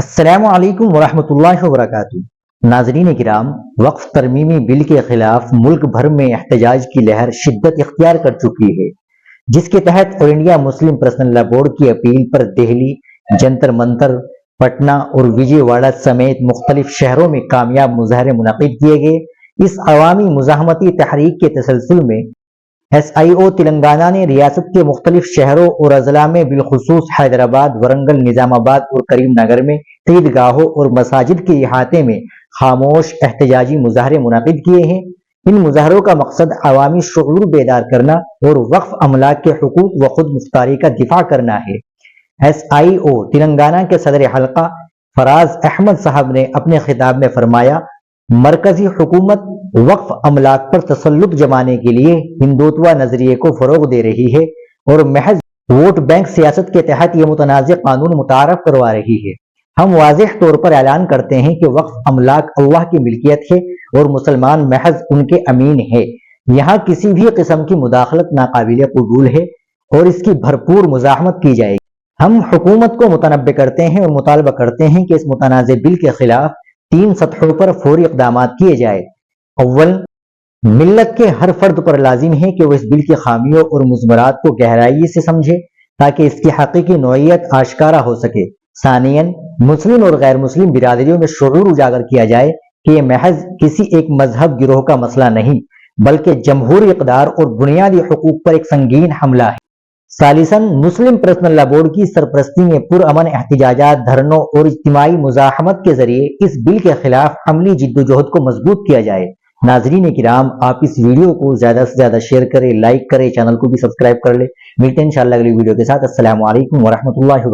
السلام علیکم ورحمۃ اللہ وبرکاتہ۔ ناظرین کرام، وقف ترمیمی بل کے خلاف ملک بھر میں احتجاج کی لہر شدت اختیار کر چکی ہے، جس کے تحت آل انڈیا مسلم پرسنل لا بورڈ کی اپیل پر دہلی، جنتر منتر، پٹنہ اور وجے واڑہ سمیت مختلف شہروں میں کامیاب مظاہرے منعقد کیے گئے۔ اس عوامی مزاحمتی تحریک کے تسلسل میں ایس آئی او تلنگانہ نے ریاست کے مختلف شہروں اور اضلاع میں بالخصوص حیدرآباد، ورنگل، نظام آباد اور کریم نگر میں عیدگاہوں اور مساجد کے احاطے میں خاموش احتجاجی مظاہرے منعقد کیے ہیں۔ ان مظاہروں کا مقصد عوامی شعور بیدار کرنا اور وقف املاک کے حقوق و خود مختاری کا دفاع کرنا ہے۔ ایس آئی او تلنگانہ کے صدر حلقہ فراز احمد صاحب نے اپنے خطاب میں فرمایا، مرکزی حکومت وقف املاک پر تسلط جمانے کے لیے ہندوتوا نظریے کو فروغ دے رہی ہے اور محض ووٹ بینک سیاست کے تحت یہ متنازع قانون متعارف کروا رہی ہے۔ ہم واضح طور پر اعلان کرتے ہیں کہ وقف املاک اللہ کی ملکیت ہے اور مسلمان محض ان کے امین ہے۔ یہاں کسی بھی قسم کی مداخلت ناقابل قبول ہے اور اس کی بھرپور مزاحمت کی جائے گی۔ ہم حکومت کو متنبہ کرتے ہیں اور مطالبہ کرتے ہیں کہ اس متنازع بل کے خلاف 3 سطحوں پر فوری اقدامات کیے جائے۔ اول، ملت کے ہر فرد پر لازم ہے کہ وہ اس بل کی خامیوں اور مضمرات کو گہرائی سے سمجھے تاکہ اس کی حقیقی نوعیت آشکارا ہو سکے۔ ثانیاً، مسلم اور غیر مسلم برادریوں میں شعور اجاگر کیا جائے کہ یہ محض کسی ایک مذہب گروہ کا مسئلہ نہیں بلکہ جمہوری اقدار اور بنیادی حقوق پر ایک سنگین حملہ ہے۔ ثالثاً، مسلم پرسنل لا بورڈ کی سرپرستی میں پرامن احتجاجات، دھرنوں اور اجتماعی مزاحمت کے ذریعے اس بل کے خلاف عملی جدوجہد کو مضبوط کیا جائے۔ ناظرین کرام، آپ اس ویڈیو کو زیادہ سے زیادہ شیئر کریں، لائک کریں، چینل کو بھی سبسکرائب کر لیں۔ ملتے ہیں انشاءاللہ اگلی ویڈیو کے ساتھ۔ السلام علیکم ورحمۃ اللہ وبرکاتہ۔